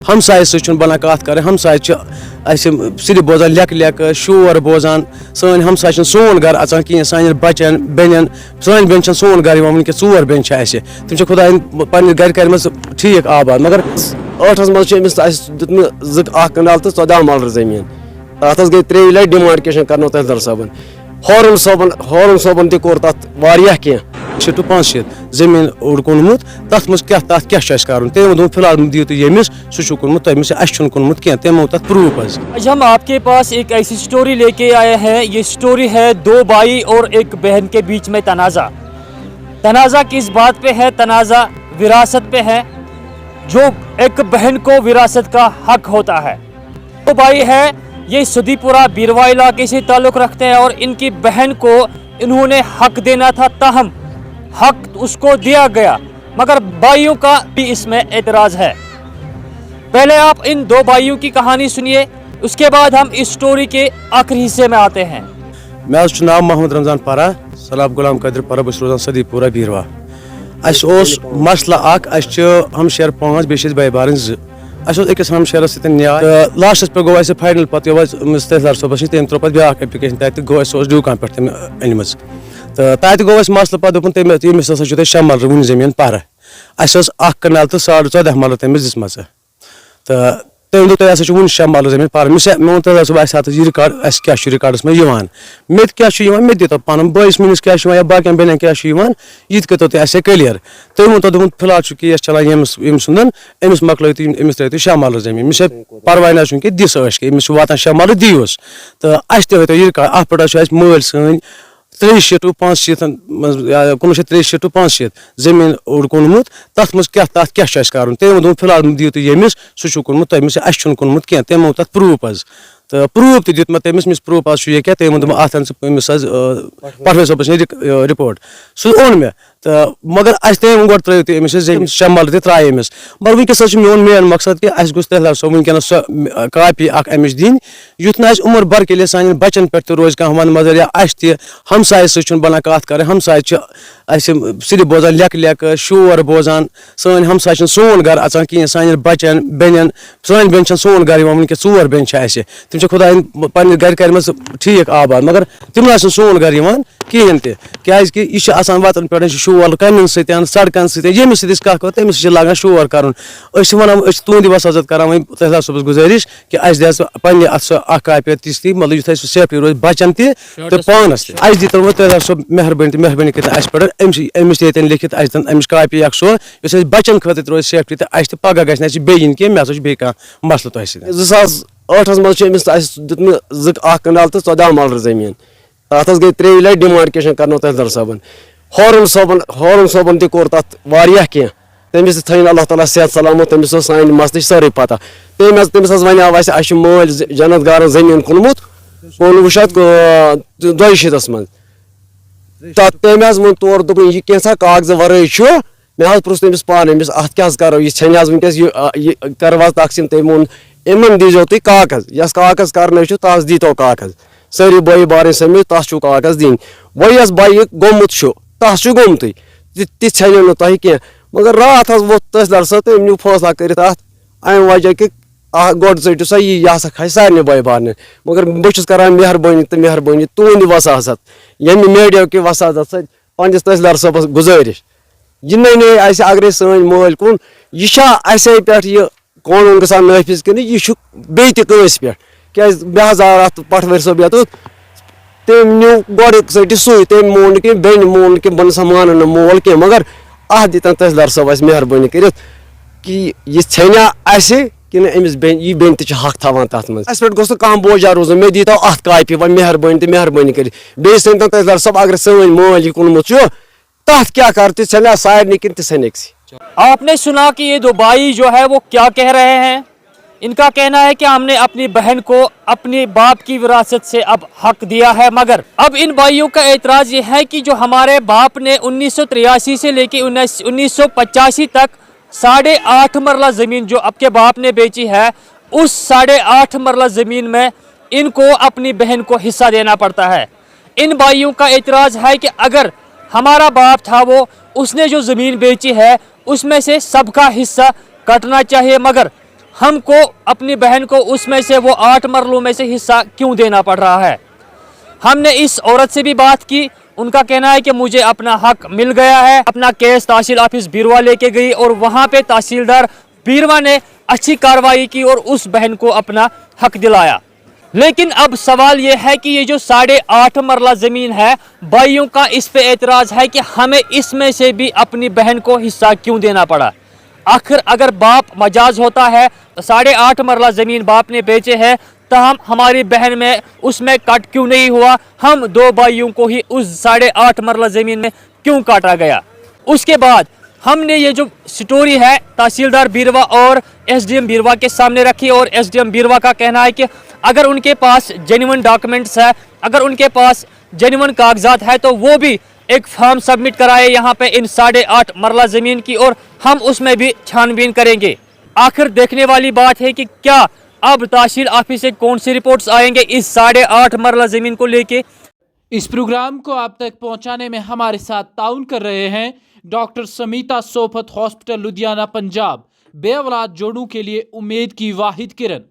हमसाय से बना कत कर हमसाय सिर्फ बोजान लेक लेक शोर बोजान सन हमसाय सोन घर अचान कहें सान बचन बेन सन बेन सोन घर वनक चोर बेन तम खुदा पे गर कर ठीक आबाद मगर 8 मज कनाल तो 14 मरल जमीन अत गई 3 लट डिमार्केशन कर तहसीलदार साहबन हॉर्न साहबन तोर तथ कह 6 to 5 जमीन ओर कुनमुत तथ मज क्या कर तमो फिलहाल दियो तो यमिस सह कुनमुत तमिस कुनमुत कह तमो तथ प्रूफ। आज हम आपके पास एक ऐसी स्टोरी लेके आए हैं। ये स्टोरी है 2 भाई और एक बहन के बीच में तनाज़ा किस बात पे है? तनाज़ा विरासत पे है। जो एक बहन को विरासत का हक होता है। 2 भाई है, ये सदीपुरा बीरवा इलाके से ताल्लुक़ रखते हैं और इनकी बहन को इन्होंने हक देना था, ताहम हक उसको दिया गया, मगर भाइयों का भी इसमें एतराज़ है। पहले आप इन 2 भाइयों की कहानी सुनिए, उसके बाद हम इस स्टोरी के आखिरी हिस्से में आते हैं। मे नाम मोहम्मद रमजान पारा, सलाब गुलाम कदर पारा, बस रोजान सदीपुरा बीरवा। मसला हमशेर 5 बेस बाई बारन 2 अकिस हमशेर न्याय लास्टस पे गो फाइनल पे तहसीलदार सोबस तम त्रो पे ब्या एप्लिकेशन तक गो ड्यूकान पे अनम तो तत गो मसल पे दोपन तमिस 6 मरल वन जमीन पर कनाल तो 14.5 मरल तमिस दिम तो तम दो तुम वन 6 मरल जमीन पर मे वो तहसीलदार सोब यह रिकॉर्ड क्या रिकॉर्डस में मे क्या मे दित पन बस मिस क्या या बाकी बेन क्या यह करो तुम क्लियर तम वो फिलहाल केस चलान यमिस अमिस मकल अमिस त्रो 6 मरल जमीन मे परवाह ना कि दिस अमिस वातान 6 मरल दियोस तो तो यह रिकॉर्ड अत पे मल सन 300 to 500 19 to 500 जमीन ओर कुनमुत तथ मज क्या कर तम फिलहाल दियो तो यमिस सह कुनमुत तमिस कुनमुत कह तमो तथ प्रूफ तो प्रूफ दित मे तमिस मिस प्रूफ यह क्या तम दोप अमिस पटवे सोबस रिपोर्ट सह ओन मे तो मगर तम गो त्रो तमिस 6 मरल त्रा अमिस मगर वनकस मोन मेन मकसद कि गोस तहसीलदार सोब वनकस कापी अमिस दिन युथ ना उम्र भर के लिए सान बचन पे तो रोज कह मदर या हमसाय से बना कत कर हमसाय सिर्फ बोजान लेक लेक शोर बोजान सन हमसाय सोन घर अचान कहें सान बचन बेन सन बेन सोन घर वनक चोर बेन तम खुदा पे गर कर ठीक आबाद मगर तम सोन घर कहें तह वतन पे शोर कन सड़कन यमिस कह तमिस लागान शोर कर तुंद वसाजत कर तहसीलदार सोबस गुजारिश कि पे अत कापी तिस मतलब युथ सेफ्टी रोज बचन तो पानस दित तहसीलदार सोब मेहरबानी कर अमिस लिखित अमिस कापी सो बचन खत रोज सेफ्टी तो पगह गि बेन कह मे बे मसल तुम 2008 मज दित कनाल तो 14 मरल जमीन अत गई 3 लट डिमार्केशन कर तहसीलदार साहबन हॉर्न साहबन तोर तथ कह तमिस थन अल्लाह ताला सेहत सलामत तमिस सान मसल सारी पता तमिस वन मल जन्नत गार जमीन कुनमुत 2000 मज तम वो तौर दोप यह कैसा कागज वर मे पुछ तमिस पान अत क्या करो यह छन वनकस कर तकसीम तम वो इन दीजो तुम कागज यस कागज कर तस दीतो कागज सारी बई बार समित तस कागज दिन वह बई गोमुत तस गोमुत ति छो तुम कह मगर रात वोत तहसीलदार साहब तम न्यू फैसला कर अम वजह कि गोड षटू सा यह खा सारे बई बार मगर बहुत करान मेहरबानी तो मेहरबानी तुंद वसाजत यम मीडिया कि वसाजत सत पस तहसीलदार साहबस गुजारिश यह ने अगर सन मल कुन यह पे कानून ग नाफिज कि यह बेस पे क्या मे पटवर सोब ये तम न्यू गोड षट सू तम मोन कि बेन मोन कि बन सा मान मोल कह मगर अत दितन तहसीलदार साहब मेहरबानी कर कि यह छा कि अमिस बेन यह बेन तक हक थवान तथ मज पे गोस कह बोझा रोजन मे दीतो अत कापी वन मेहरबानी तो मेहरबानी कर सन तहसीलदार साहब अगर सन मल यह कुनमुत तथ क्या कर तना सारे कि सन आपने सुना कि ये 2 भाई जो है वो क्या कह रहे हैं। इनका कहना है कि हमने अपनी बहन को अपने बाप की विरासत से अब हक दिया है, मगर अब इन भाइयों का एतराज़ ये है कि जो हमारे बाप ने 1983 से लेके 1985 तक 8.5 मरला ज़मीन जो आपके बाप ने बेची है, उस 8.5 मरला ज़मीन में इनको अपनी बहन को हिस्सा देना पड़ता है। इन भाइयों का एतराज़ है कि अगर हमारा बाप था वो उसने जो ज़मीन बेची है उसमें से सबका हिस्सा कटना चाहिए, मगर हमको अपनी बहन को उसमें से वो 8 मरलों में से हिस्सा क्यों देना पड़ रहा है। हमने इस औरत से भी बात की, उनका कहना है कि मुझे अपना हक मिल गया है। अपना केस तहसील ऑफिस बीरवा लेके गई और वहाँ पे तहसीलदार बीरवा ने अच्छी कार्रवाई की और उस बहन को अपना हक दिलाया। लेकिन अब सवाल ये है कि ये जो 8.5 मरला ज़मीन है, भाइयों का इस पे एतराज़ है कि हमें इसमें से भी अपनी बहन को हिस्सा क्यों देना पड़ा। आखिर अगर बाप मजाज होता है तो 8.5 मरला ज़मीन बाप ने बेचे है, तहम हमारी बहन में उसमें कट क्यों नहीं हुआ। हम 2 भाइयों को ही उस 8.5 मरला ज़मीन में क्यों काटा गया। उसके बाद हमने ये जो स्टोरी है तहसीलदार बीरवा और एसडीएम बीरवा के सामने रखी और एसडीएम बीरवा का कहना है कि अगर उनके पास जेन्युइन डॉक्यूमेंट्स है, अगर उनके पास जेन्युइन कागजात है तो वो भी एक फॉर्म सबमिट कराए यहाँ पे इन 8.5 मरला ज़मीन की और हम उसमें भी छानबीन करेंगे। आखिर देखने वाली बात है कि क्या अब तहसील ऑफिस से कौन सी रिपोर्ट्स आएंगे इस 8.5 मरला ज़मीन को लेके। इस प्रोग्राम को आप तक पहुंचाने में हमारे साथ ताउन कर रहे हैं डॉक्टर समीता सोफत हॉस्पिटल लुधियाना पंजाब, बेऔलाद जोड़ों के लिए उम्मीद की वाहिद किरण।